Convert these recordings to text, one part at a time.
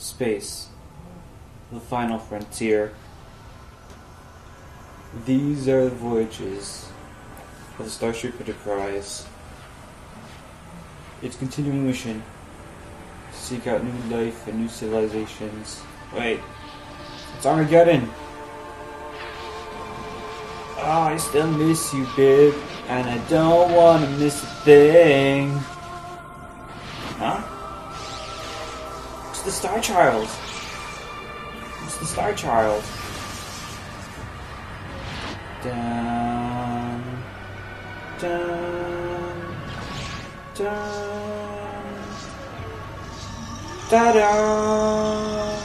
Space. The final frontier. These are the voyages of the Starship Enterprise. Its continuing mission: seek out new life and new civilizations. Wait, it's Armageddon! Oh, I still miss you, babe, and I don't want to miss a thing. Huh? It's the Star Child. It's the Star Child. Dun, dun, dun, da-dun.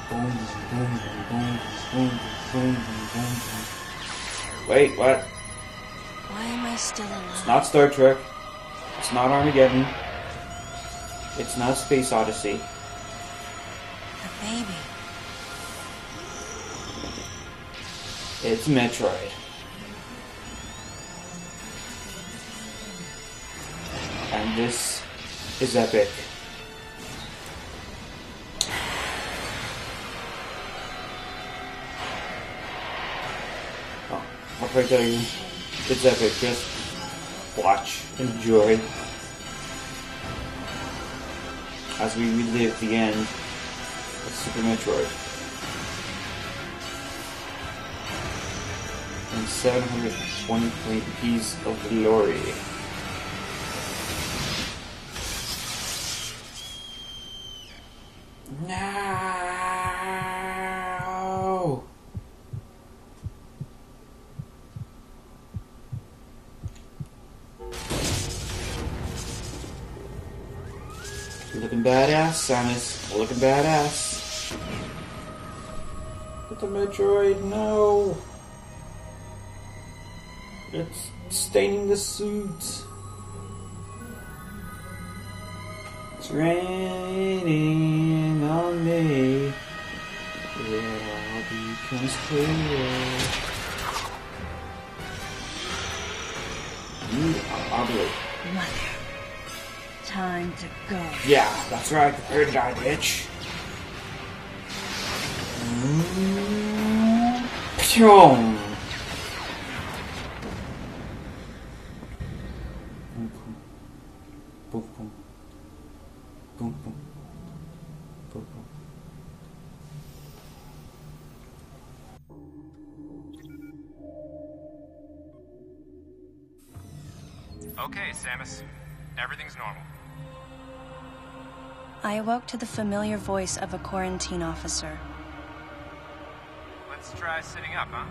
Boom, boom, boom, boom, boom, boom, boom. Wait, what? Why am I still alive? It's not Star Trek. It's not Armageddon. It's not Space Odyssey. The baby. It's Metroid. And this is epic. Oh, what can I tell you? It's epic. Just watch, enjoy, as we relive the end of Super Metroid. And 720 P's of glory. No! You're looking badass, Samus. Looking badass. But the Metroid, no! It's staining the suit. It's raining on me. It all becomes clear. You are ugly. Mother. Time to go. Yeah, that's right. Prepare to die, bitch. Pshong. Boom, boom. Boom, boom. Boom, boom. Okay, Samus. Everything's normal. I awoke to the familiar voice of a quarantine officer. Let's try sitting up, huh?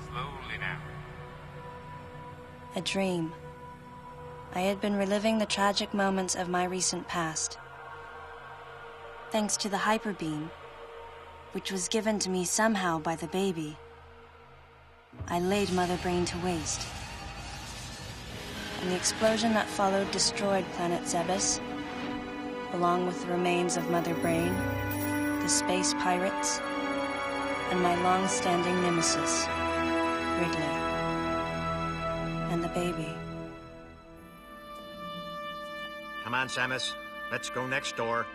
Slowly now. A dream. I had been reliving the tragic moments of my recent past. Thanks to the hyper beam, which was given to me somehow by the baby, I laid Mother Brain to waste. And the explosion that followed destroyed planet Zebes, along with the remains of Mother Brain, the space pirates, and my long-standing nemesis, Ridley, and the baby. Come on, Samus. Let's go next door.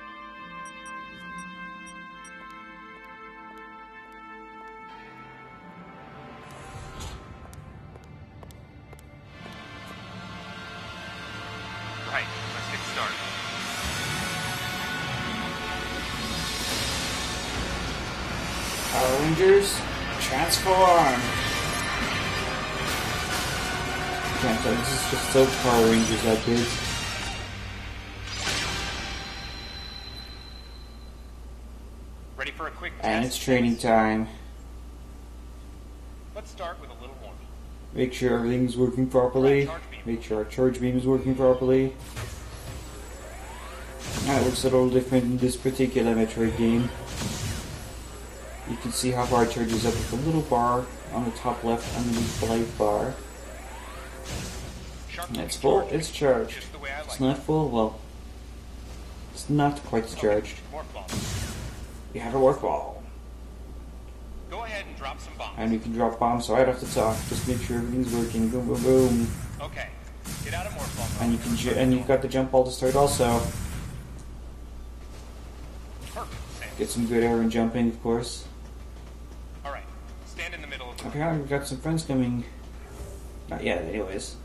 Right, let's get started. Power Rangers, transform! Can't tell, this is just so Power Rangers that big. Ready for a quick test? And it's training time. Let's start with a little warming. Make sure everything's working properly. Make sure our charge beam is working properly. Now it looks a little different in this particular Metroid game. You can see how far it charges up with a little bar on the top left underneath the light bar. And it's full, it's charged. It's not full, well, it's not quite charged. We have a work ball. Go ahead and drop some bombs. And we can drop bombs right off the top. Just make sure everything's working. Boom, boom, boom. Okay, get out of more bombs. And you can, and you've got the jump ball to start also. Perfect, Sam. Get some good air and jumping, of course. All right, stand in the middle of the Apparently we've got some friends coming. Not yet, anyways.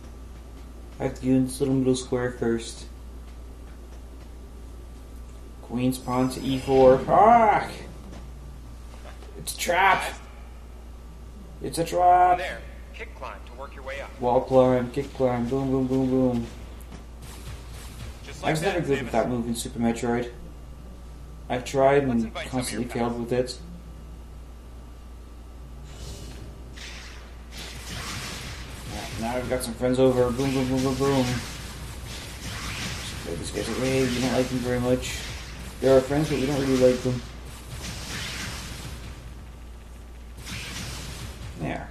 I have to do this little middle square first. Queen's pawn to e4. Fuck! It's a trap! It's a From trap! there, kick climb to work your way up. Wall climb, kick climb, boom, boom, boom, boom. Just I like was never that, good with Samus. that move in Super Metroid. I've tried Let's and invite some of constantly your failed pals. with it. Now I've got some friends over. Boom, boom, boom, boom, boom. Just play these guys away. We don't like them very much. They're our friends, but we don't really like them. There.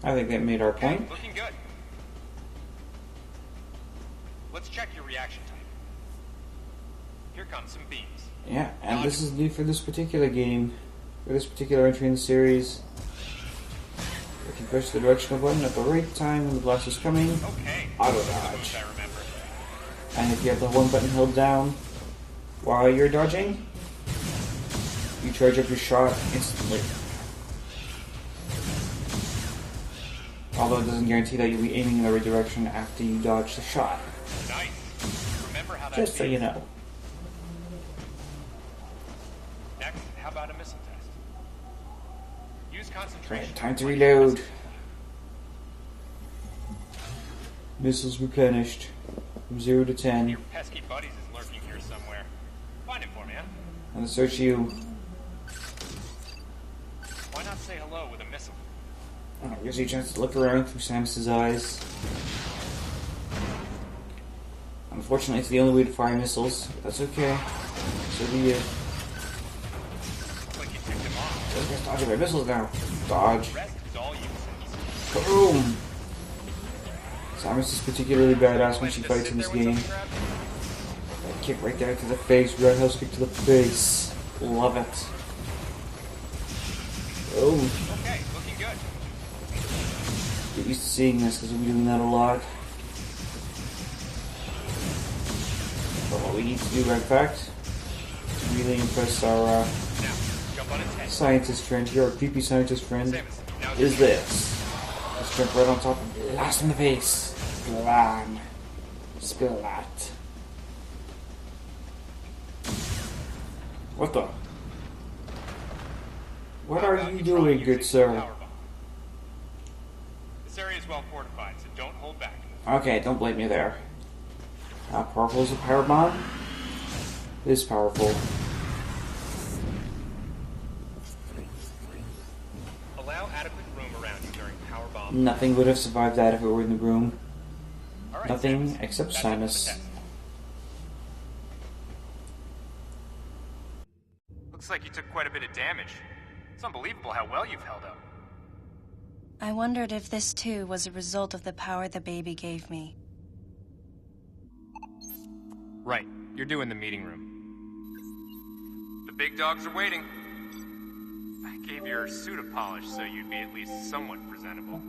I think that made our Okay, point. looking good. Let's check your reaction time. Here come some beams. Yeah, and this is new for this particular game. For this particular entry in the series. You can push the directional button at the right time when the blast is coming. Okay. Auto Those are the dodge. moves I remember. And if you have the one button held down while you're dodging, you charge up your shot instantly. Although it doesn't guarantee that you'll be aiming in the right direction after you dodge the shot. Nice. Remember how that Just so feels. you know. Next, how about a missile test? Use concentration. Right, time to reload. Missiles replenished from 0 to 10. Your pesky buddies is lurking here somewhere. Find him for me, huh? And search you. Why not say hello with a missile? Gives you a chance to look around through Samus's eyes. Unfortunately, it's the only way to fire missiles, but that's okay. So be it. Looks like you ticked him off. So just dodging my missiles now. Dodge. The rest is all you, Samus. Boom! Samus is particularly badass when she fights in this game. That kick right there to the face, roundhouse kick to the face. Love it. Oh, Okay, looking good. get used to seeing this because we'll be doing that a lot. But what we need to do, in fact, to really impress our Now, jump on its head. scientist friend here, our creepy scientist friend, Samus, now is this. Let's jump right on top and blast in the face. Blam. Splat. What the? What How are about you try doing, using good the sir? power bomb? This area is well fortified, so don't hold back. Okay, don't blame me there. How powerful is a power bomb? It is powerful. Allow adequate room around you during power bomb. Nothing would have survived that if it were in the room. All right, Nothing Samus, except that's it for the Samus. test. Looks like you took quite a bit of damage. It's unbelievable how well you've held up. I wondered if this too was a result of the power the baby gave me. Right, you're doing the meeting room. The big dogs are waiting. I gave your suit a polish so you'd be at least somewhat presentable.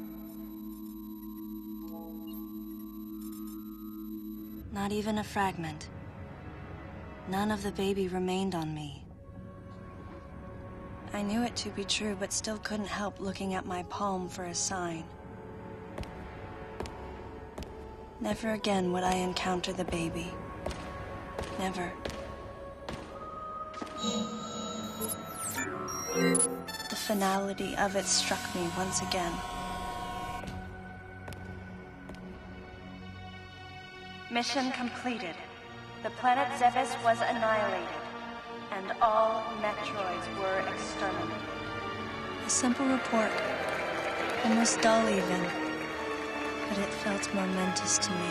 Not even a fragment. None of the baby remained on me. I knew it to be true, but still couldn't help looking at my palm for a sign. Never again would I encounter the baby. Never. The finality of it struck me once again. Mission completed. The planet Zebes was annihilated, and all Metroids were exterminated. A simple report, almost dull even, but it felt momentous to me.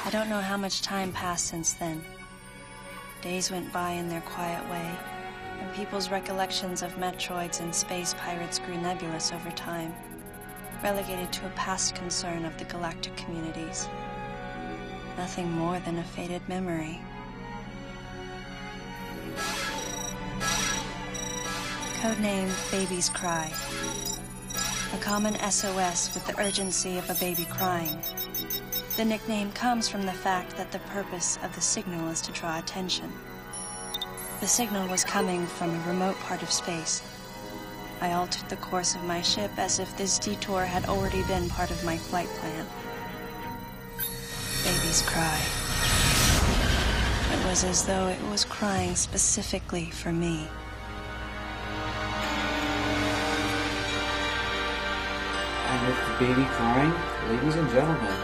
I don't know how much time passed since then. Days went by in their quiet way, and people's recollections of Metroids and space pirates grew nebulous over time, relegated to a past concern of the galactic communities. Nothing more than a faded memory. Codename Baby's Cry. A common SOS with the urgency of a baby crying. The nickname comes from the fact that the purpose of the signal is to draw attention. The signal was coming from a remote part of space. I altered the course of my ship as if this detour had already been part of my flight plan. Baby's cry. It was as though it was crying specifically for me. And with the baby crying, ladies and gentlemen,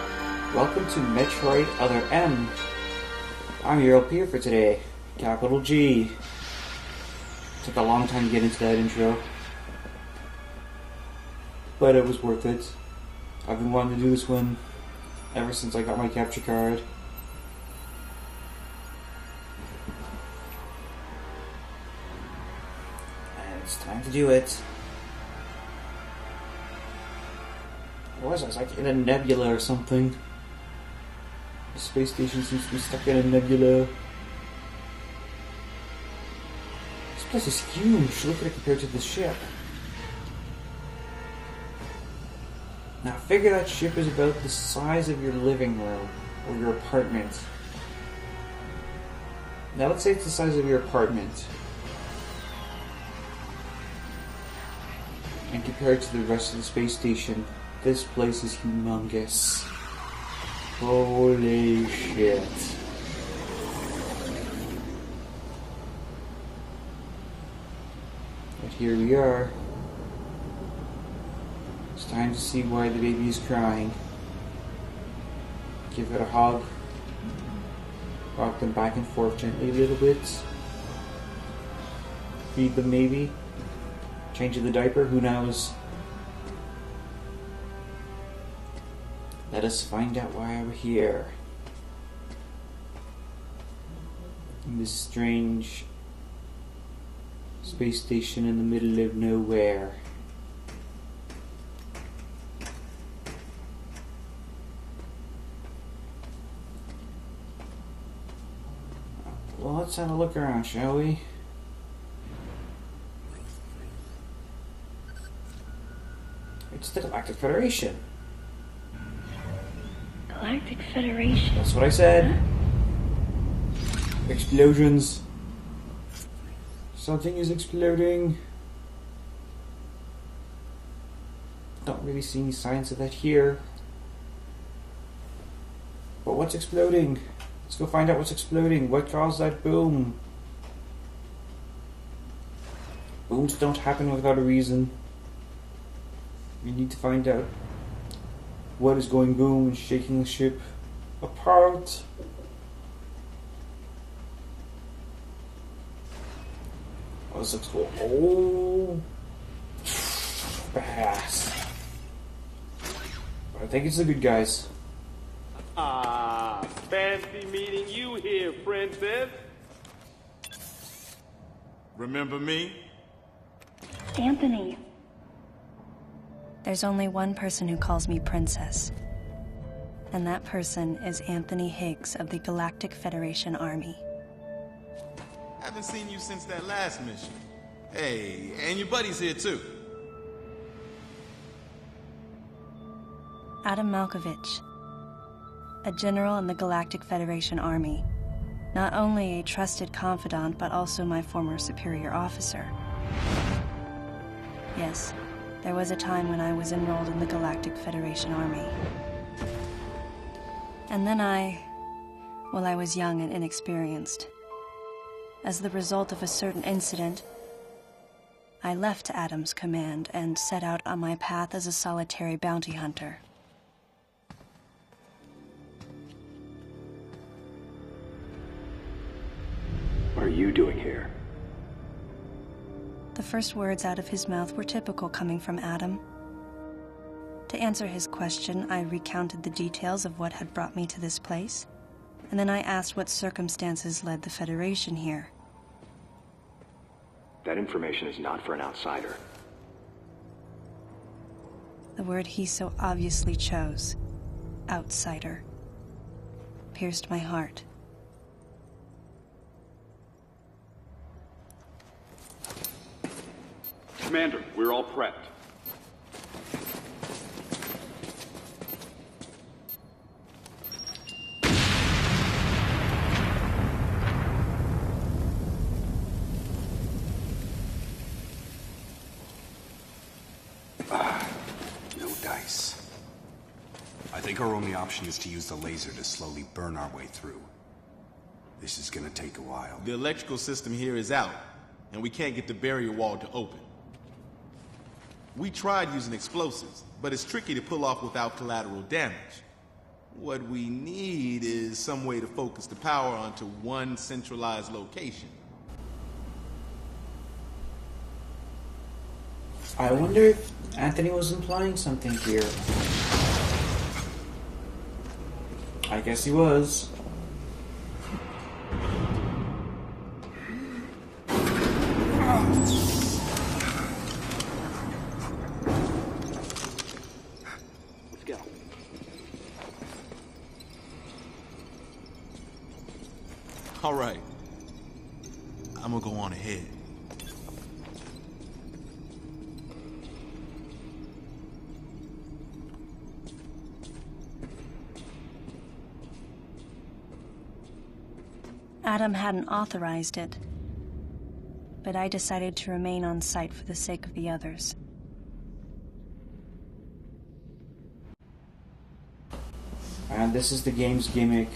welcome to Metroid Other M. I'm your LP for today, capital G. Took a long time to get into that intro, but it was worth it. I've been wanting to do this one ever since I got my capture card. And it's time to do it. I was like in a nebula or something. The space station seems to be stuck in a nebula. This place is huge. Look at it compared to the ship. Now figure that ship is about the size of your living room or your apartment. Now let's say it's the size of your apartment. And compared to the rest of the space station, this place is humongous. Holy shit. But here we are. It's time to see why the baby is crying. Give it a hug. Rock them back and forth gently a little bit. Feed them maybe. Change the diaper, who knows? Let us find out why we're here. In this strange space station in the middle of nowhere. Well, let's have a look around, shall we? It's the Galactic Federation. Galactic Federation? That's what I said. Explosions. Something is exploding. Don't really see any signs of that here. But what's exploding? Let's go find out what's exploding. What caused that boom? Booms don't happen without a reason. We need to find out what is going boom and shaking the ship apart. Oh, this looks cool. Oh, bass. I think it's the good guys. Ah, fancy meeting you here, princess. Remember me? Anthony. There's only one person who calls me princess. And that person is Anthony Higgs of the Galactic Federation Army. Haven't seen you since that last mission. Hey, and your buddy's here too. Adam Malkovich, a general in the Galactic Federation Army. Not only a trusted confidant, but also my former superior officer. Yes, there was a time when I was enrolled in the Galactic Federation Army. And then I was young and inexperienced. As the result of a certain incident, I left Adam's command and set out on my path as a solitary bounty hunter. What are you doing here? The first words out of his mouth were typical coming from Adam. To answer his question, I recounted the details of what had brought me to this place, and then I asked what circumstances led the Federation here. That information is not for an outsider. The word he so obviously chose, outsider, pierced my heart. Commander, we're all prepped. No dice. I think our only option is to use the laser to slowly burn our way through. This is gonna take a while. The electrical system here is out, and we can't get the barrier wall to open. We tried using explosives, but it's tricky to pull off without collateral damage. What we need is some way to focus the power onto one centralized location. I wonder if Anthony was implying something here. I guess he was. Let's go. All right. I'm gonna go on ahead. Adam hadn't authorized it, but I decided to remain on site for the sake of the others. And this is the game's gimmick.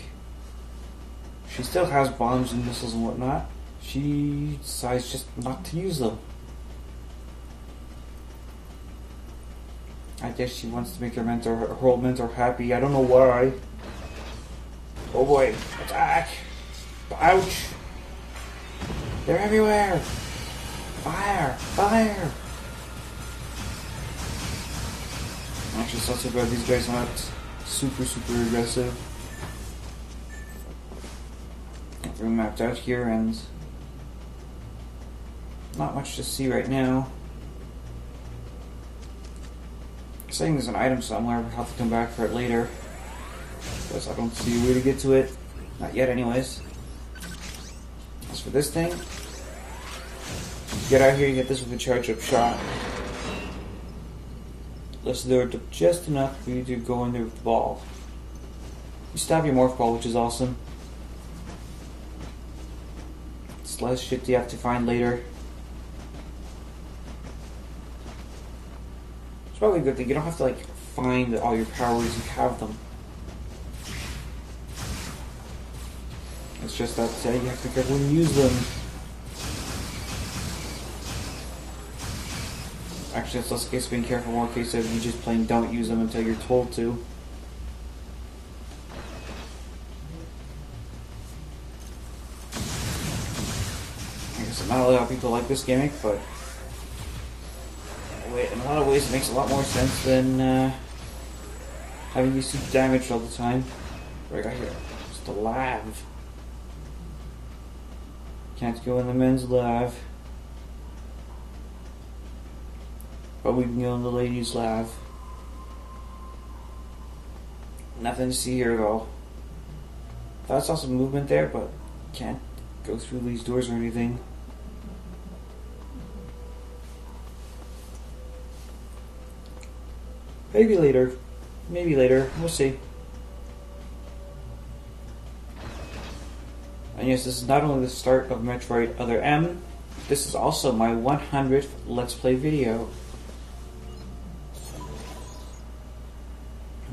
She still has bombs and missiles and whatnot. She decides just not to use them. I guess she wants to make her whole mentor happy. I don't know why. Oh boy, attack! Ouch! They're everywhere! Fire! Fire! Actually, it's not so bad. These guys are not super aggressive. We're mapped out here and not much to see right now. Saying there's an item somewhere, we'll have to come back for it later. Because I don't see a way to get to it. Not yet anyways. As for this thing, get out here, you get this with a charge-up shot. Let's do it just enough for you to go in there with the ball. You stab your morph ball, which is awesome. It's less shit you have to find later. It's probably a good thing. You don't have to like find all your powers, you have them. It's just that you have to be careful when you use them. Actually, it's less a case of being careful, more a case of you just plain don't use them until you're told to. I guess not a lot of people like this gimmick, but in a lot of ways it makes a lot more sense than having you super damaged all the time. What do I got here? Just a lav. Can't go in the men's lav. But we can go in the ladies' lav. Nothing to see here at all. Thought I saw some movement there, but can't go through these doors or anything. Maybe later. Maybe later. We'll see. And yes, this is not only the start of Metroid Other M, this is also my 100th Let's Play video.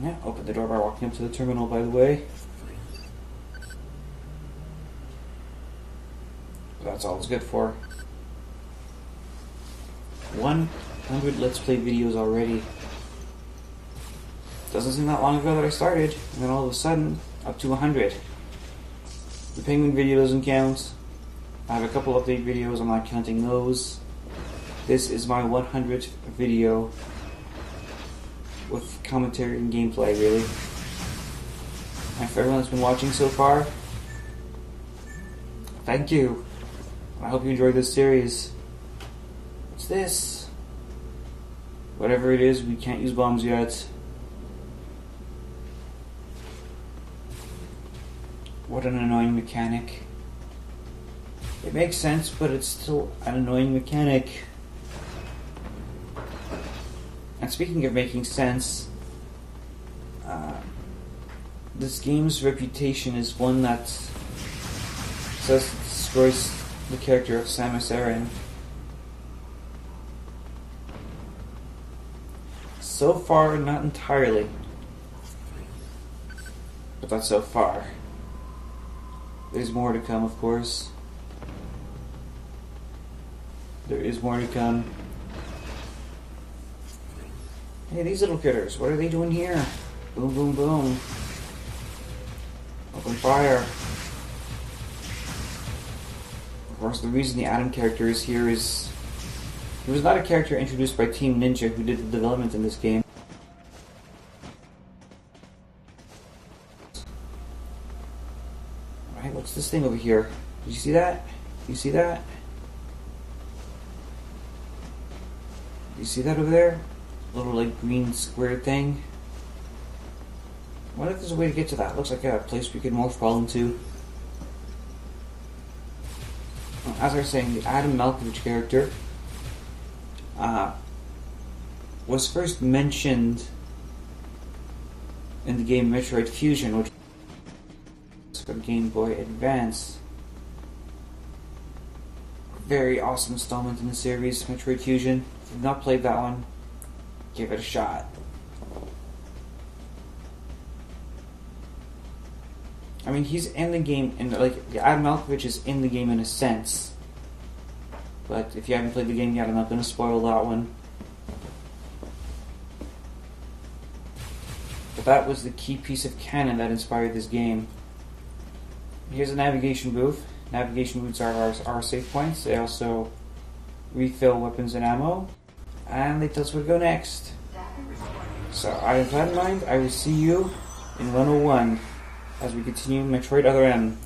Yeah, open the door by walking up to the terminal, by the way. That's all it's good for. 100 Let's Play videos already. Doesn't seem that long ago that I started, and then all of a sudden, up to 100. The Penguin video doesn't count. I have a couple update videos, I'm not counting those. This is my 100th video with commentary and gameplay, really. And for everyone that's been watching so far, thank you. I hope you enjoyed this series. What's this? Whatever it is, we can't use bombs yet. What an annoying mechanic. It makes sense, but it's still an annoying mechanic. And speaking of making sense, this game's reputation is one that says it destroys the character of Samus Aran. So far, not entirely. But that's so far. There's more to come, of course. There is more to come. Hey, these little critters, what are they doing here? Boom, boom, boom. Open fire. Of course, the reason the Adam character is here is... He was not a character introduced by Team Ninja, who did the development in this game. Alright, what's this thing over here? Did you see that? You see that? You see that over there? Little, like, green square thing? I wonder if there's a way to get to that. Looks like a place we could morph fall into. As I was saying, the Adam Malkovich character was first mentioned in the game Metroid Fusion, which was for Game Boy Advance. Very awesome installment in the series, Metroid Fusion. If you've not played that one, give it a shot. I mean, he's in the game, and like Adam Malkovich is in the game in a sense. But if you haven't played the game yet, I'm not going to spoil that one. But that was the key piece of canon that inspired this game. Here's a navigation booth. Navigation booths are our save points. They also refill weapons and ammo. And they tell us where to go next. So, with that in mind, I will see you in 101 as we continue Metroid Other M.